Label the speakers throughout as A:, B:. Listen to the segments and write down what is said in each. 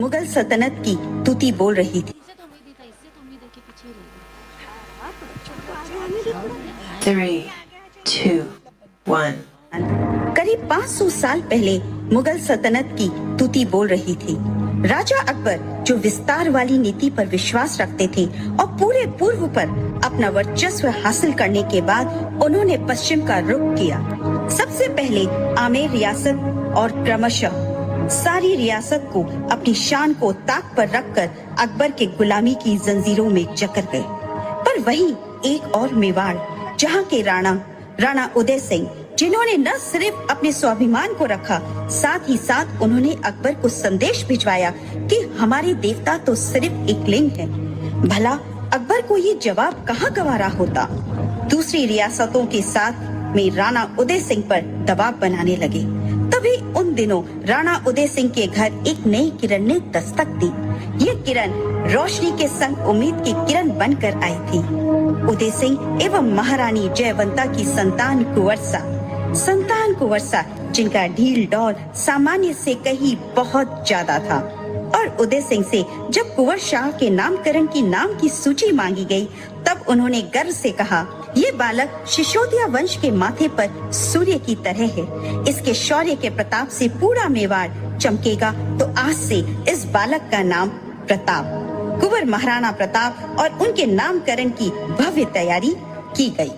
A: मुगल सल्तनत की तूती बोल रही थी।
B: 3, 2, 1.
A: करीब 500 साल पहले मुगल सल्तनत की तूती बोल रही थी। राजा अकबर जो विस्तार वाली नीति पर विश्वास रखते थे और पूरे पूर्व पर अपना वर्चस्व हासिल करने के बाद उन्होंने पश्चिम का रुख किया। सबसे पहले आमेर रियासत और क्रमशः सारी रियासत को अपनी शान को ताक पर रखकर अकबर के गुलामी की जंजीरों में जकड़ गए। पर वहीं एक और मेवाड़, जहां के राणा उदय सिंह, जिन्होंने न सिर्फ अपने स्वाभिमान को रखा, साथ ही साथ उन्होंने अकबर को संदेश भिजवाया कि हमारे देवता तो सिर्फ एक लिंग है। भला अकबर को ये जवाब कहाँ गवारा होता। दूसरी रियासतों के साथ में राणा उदय सिंह पर दबाव बनाने लगे। तभी उन दिनों राणा उदय सिंह के घर एक नई किरण ने दस्तक दी। ये किरण रोशनी के संग उम्मीद की किरण बनकर आई थी। उदय सिंह एवं महारानी जयवंता की संतान कुंवरसा, जिनका ढील डौल सामान्य से कहीं बहुत ज्यादा था। और उदय सिंह से जब कुंवर शाह के नामकरण की नाम की सूची मांगी गई, तब उन्होंने गर्व से कहा, ये बालक सिसोदिया वंश के माथे पर सूर्य की तरह है। इसके शौर्य के प्रताप से पूरा मेवाड़ चमकेगा। तो आज से इस बालक का नाम प्रताप, कुंवर महाराणा प्रताप और उनके नामकरण की भव्य तैयारी की गई।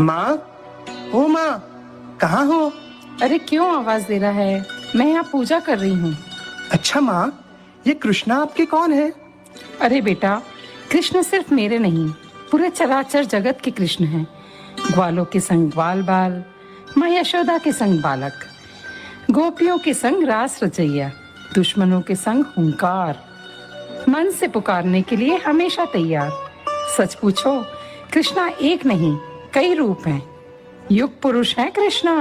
C: माँ, ओ माँ, कहाँ हो?
D: अरे क्यों आवाज दे रहा है? मैं यहाँ पूजा कर रही हूँ।
C: अच्छा माँ, ये कृष्णा आपके कौन है?
D: अरे बेटा, कृष्ण सिर्फ मेरे नहीं, पूरे चराचर जगत के कृष्ण हैं। ग्वालों के संग ग्वाल बाल, माँ यशोदा के संग बालक, गोपियों के संग रास रचैया, दुश्मनों के संग हुंकार, मन से पुकारने के लिए हमेशा तैयार। सच पूछो, कृष्णा एक नहीं, कई रूप हैं। युग पुरुष है कृष्णा।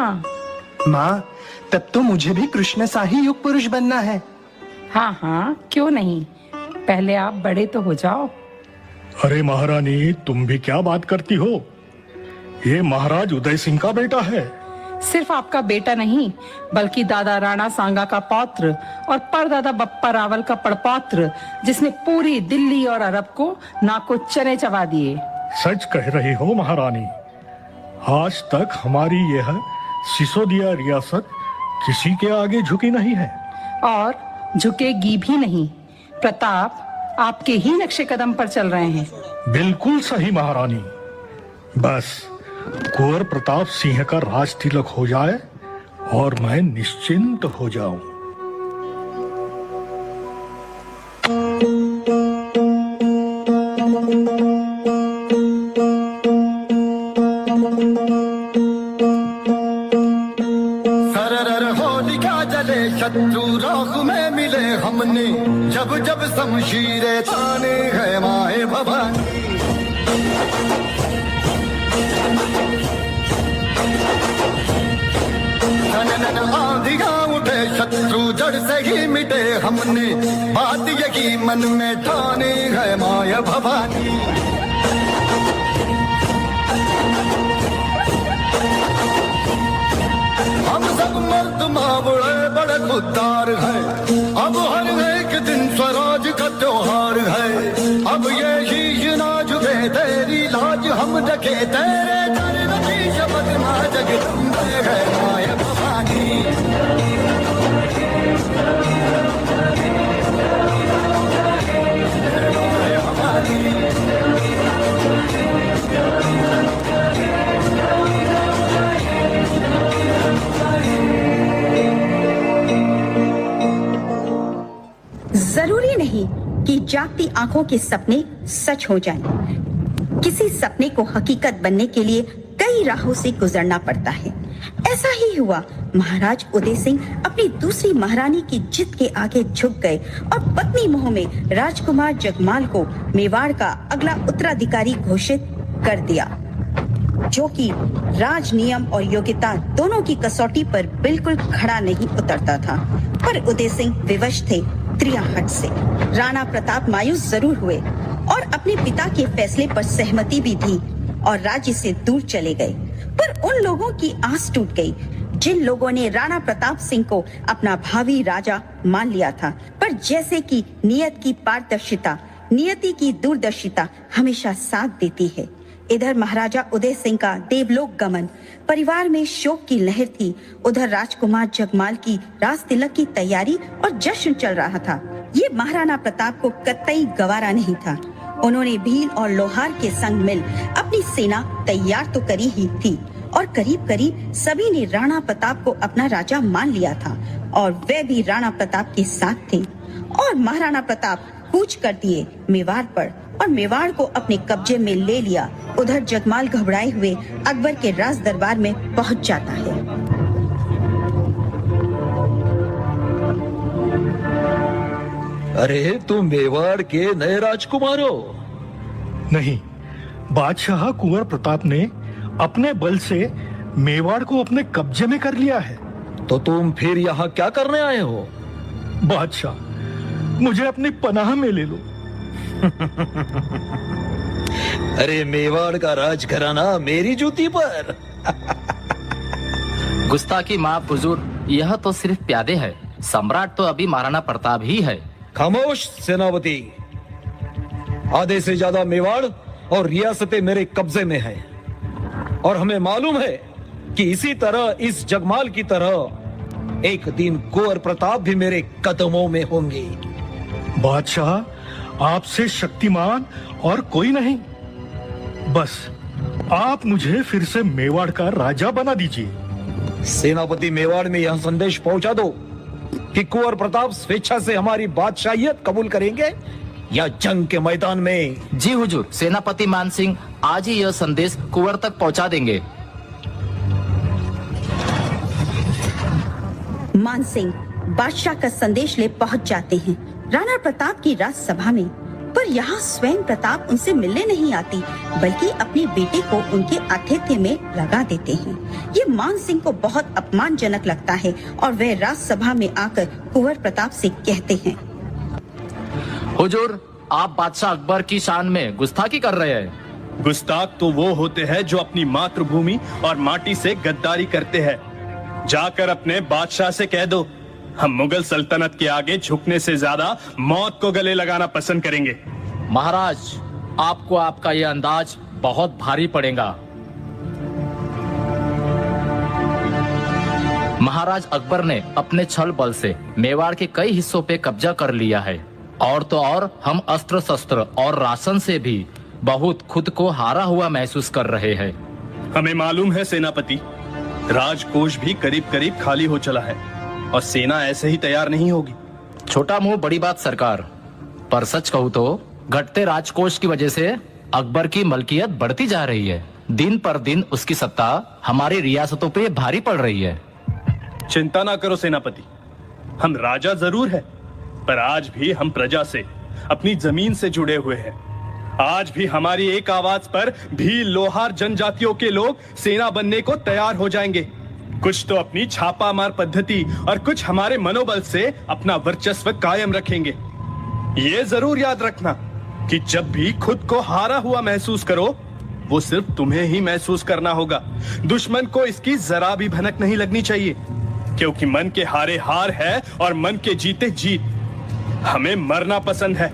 C: माँ, तब तो मुझे भी कृष्ण सा ही युग पुरुष बनना है।
D: हाँ हाँ, क्यों नहीं। पहले आप बड़े तो हो जाओ।
E: अरे महारानी, तुम भी क्या बात करती हो? ये महाराज उदय सिंह का बेटा है।
D: सिर्फ आपका बेटा नहीं, बल्कि दादा राणा सांगा का पौत्र और परदादा बप्पा रावल का पड़पौत्र, जिसने पूरी दिल्ली और अरब को नाको चने चबा दिए।
E: सच कह रही हो महारानी। आज तक हमारी यह सिसोदिया रियासत किसी के आगे झुकी नहीं है
D: और झुकेगी भी नहीं। प्रताप आपके ही नक्शे कदम पर चल रहे हैं।
E: बिल्कुल सही महारानी। बस कुंवर प्रताप सिंह का राज तिलक हो जाए और मैं निश्चिंत हो जाऊं।
F: शत्रु राह में मिले हमने, जब जब शमशीरें ताने है माए भवानी। आंधियां उठे शत्रु जड़ से ही मिटे हमने, बात यही मन में ठाने है माया भवानी। हम सब मर्द मावड़े बड़े खुददार हैं, अब हर एक दिन स्वराज का त्योहार है। अब ये शीश ना झुके तेरी लाज हम रखे, तेरे दर की शपथ मां जगदम्बे है माया भवानी।
A: जरूरी नहीं कि जागती आंखों के सपने सच हो जाएं। किसी सपने को हकीकत बनने के लिए कई राहों से गुजरना पड़ता है। ऐसा ही हुआ। महाराज उदय सिंह अपनी दूसरी महारानी की जिद के आगे झुक गए और पत्नी मोह में राजकुमार जगमाल को मेवाड़ का अगला उत्तराधिकारी घोषित कर दिया, जो कि राज नियम और योग्यता दोनों की कसौटी पर बिल्कुल खड़ा नहीं उतरता था। पर उदय सिंह विवश थे त्रियाहट से। राणा प्रताप मायूस जरूर हुए और अपने पिता के फैसले पर सहमति भी थी और राज्य से दूर चले गए। पर उन लोगों की आस टूट गई जिन लोगों ने राणा प्रताप सिंह को अपना भावी राजा मान लिया था। पर जैसे कि नियत की पारदर्शिता, नियति की दूरदर्शिता हमेशा साथ देती है, इधर महाराजा उदय सिंह का देवलोक गमन, परिवार में शोक की लहर थी। उधर राजकुमार जगमाल की राज तिलक की तैयारी और जश्न चल रहा था। ये महाराणा प्रताप को कतई गवारा नहीं था। उन्होंने भील और लोहार के संग मिल अपनी सेना तैयार तो करी ही थी और करीब करीब सभी ने राणा प्रताप को अपना राजा मान लिया था और वे भी राणा प्रताप के साथ थे। और महाराणा प्रताप कूच कर दिए मेवाड़ पर और मेवाड़ को अपने कब्जे में ले लिया। उधर जगमाल घबराए हुए अकबर के राज दरबार में पहुंच जाता है।
G: अरे तुम मेवाड़ के नए राजकुमार हो?
E: नहीं, बादशाह कुंवर प्रताप ने अपने बल से मेवाड़ को अपने कब्जे में कर लिया है।
G: तो तुम फिर यहाँ क्या करने आए हो?
E: बादशाह, मुझे अपनी पनाह में ले लो।
G: अरे मेवाड़ का राजघराना मेरी जूती पर।
H: गुस्ताखी माफ हुजूर, यह तो सिर्फ प्यादे है, सम्राट तो अभी महाराणा प्रताप ही है।
G: खामोश सेनापति। आधे से ज्यादा मेवाड़ और रियासतें मेरे कब्जे में है और हमें मालूम है कि इसी तरह इस जगमाल की तरह एक दिन कुंवर प्रताप भी मेरे कदमों में होंगे।
E: बादशाह, आपसे शक्तिमान और कोई नहीं। बस आप मुझे फिर से मेवाड़ का राजा बना दीजिए।
G: सेनापति, मेवाड़ में यह संदेश पहुंचा दो कि कुंवर प्रताप स्वेच्छा से हमारी बादशाहियत कबूल करेंगे या जंग के मैदान में।
H: जी हुजूर, सेनापति मान सिंह आज ही यह संदेश कुंवर तक पहुंचा देंगे।
A: मान सिंह बादशाह का संदेश ले पहुंच जाते हैं राणा प्रताप की राजसभा में। पर यहाँ स्वयं प्रताप उनसे मिलने नहीं आती, बल्कि अपने बेटे को उनके आतिथ्य में लगा देते हैं। ये मान सिंह को बहुत अपमानजनक लगता है और वह राजसभा में आकर कुंवर प्रताप से कहते हैं,
H: हुजूर, आप बादशाह अकबर की शान में गुस्ताखी कर रहे हैं।
I: गुस्ताख तो वो होते हैं जो अपनी मातृभूमि और माटी से गद्दारी करते हैं। जाकर अपने बादशाह से कह दो, हम मुगल सल्तनत के आगे झुकने से ज्यादा मौत को गले लगाना पसंद करेंगे।
H: महाराज, आपको आपका यह अंदाज बहुत भारी पड़ेगा। महाराज अकबर ने अपने छल बल से मेवाड़ के कई हिस्सों पे कब्जा कर लिया है और तो और हम अस्त्र शस्त्र और राशन से भी बहुत खुद को हारा हुआ महसूस कर रहे हैं।
I: हमें मालूम है सेनापति, राजकोष भी करीब करीब खाली हो चला है और सेना ऐसे ही तैयार नहीं होगी।
H: छोटा मुंह बड़ी बात सरकार, पर सच कहूँ तो घटते राजकोष की वजह से अकबर की मलकियत बढ़ती जा रही है। दिन पर दिन उसकी सत्ता हमारी रियासतों पे भारी पड़ रही है।
I: चिंता ना करो सेनापति, हम राजा जरूर है, पर आज भी हम प्रजा से, अपनी जमीन से जुड़े हुए हैं। आज भी हमारी एक आवाज पर भील, लोहार जनजातियों के लोग सेना बनने को तैयार हो जाएंगे। कुछ तो अपनी छापा मार पद्धति और कुछ हमारे मनोबल से अपना वर्चस्व कायम रखेंगे। ये जरूर याद रखना कि जब भी खुद को हारा हुआ महसूस करो, वो सिर्फ तुम्हें ही महसूस करना होगा। दुश्मन को इसकी जरा भी भनक नहीं लगनी चाहिए, क्योंकि मन के हारे हार है और मन के जीते जीत। हमें मरना पसंद है,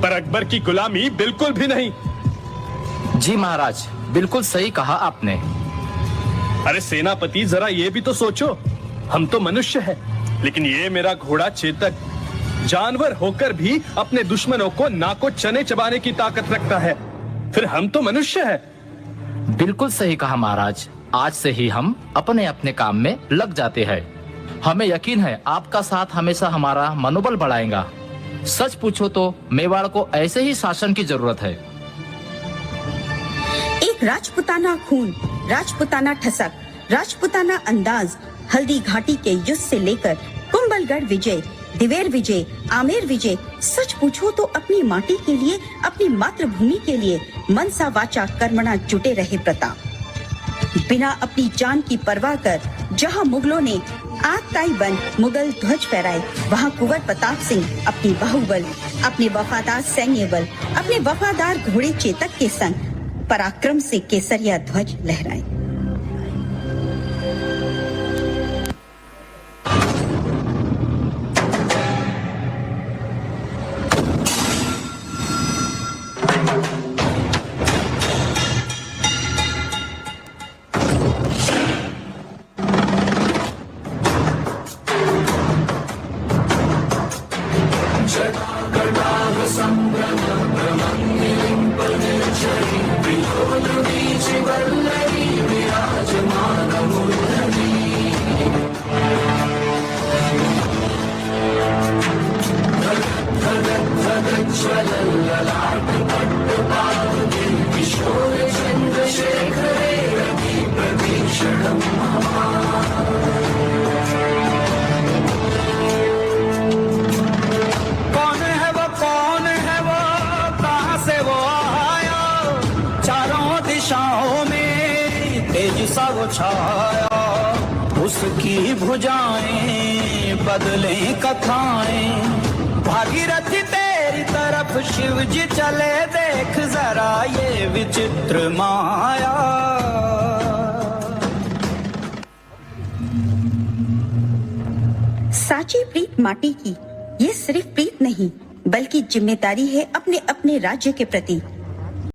I: पर अकबर की गुलामी बिल्कुल भी नहीं।
H: जी महाराज, बिल्कुल सही कहा आपने।
I: अरे सेनापति, जरा ये भी तो सोचो, हम तो मनुष्य हैं, लेकिन ये मेरा घोड़ा चेतक जानवर होकर भी अपने दुश्मनों को नाको चने चबाने की ताकत रखता है। फिर हम तो मनुष्य हैं।
H: बिल्कुल सही कहा महाराज। आज से ही हम अपने अपने काम में लग जाते हैं। हमें यकीन है आपका साथ हमेशा हमारा मनोबल बढ़ाएगा। सच पूछो तो मेवाड़ को ऐसे ही शासन की जरूरत है।
A: एक राजपुताना खून, राजपुताना ठसक, राजपुताना अंदाज, हल्दी घाटी के युद्ध से लेकर कुंभलगढ़ विजय, दिवेर विजय, आमेर विजय, सच पूछो तो अपनी माटी के लिए, अपनी मातृभूमि के लिए मनसा वाचा कर्मणा जुटे रहे प्रताप। बिना अपनी जान की परवाह कर जहां मुगलों ने आग ताई बंद मुगल ध्वज फहराए, वहां कुंवर प्रताप सिंह अपनी बाहुबल, अपने वफादार सैन्य बल, अपने वफादार घोड़े चेतक के संग पराक्रम से केसरिया ध्वज लहराए।
J: छाया उसकी भुजाएं बदले कथाएं, भागीरथ तेरी तरफ शिव जी चले, देख जरा ये विचित्र माया।
A: साची प्रीत माटी की, ये सिर्फ प्रीत नहीं बल्कि जिम्मेदारी है अपने अपने राज्य के प्रति।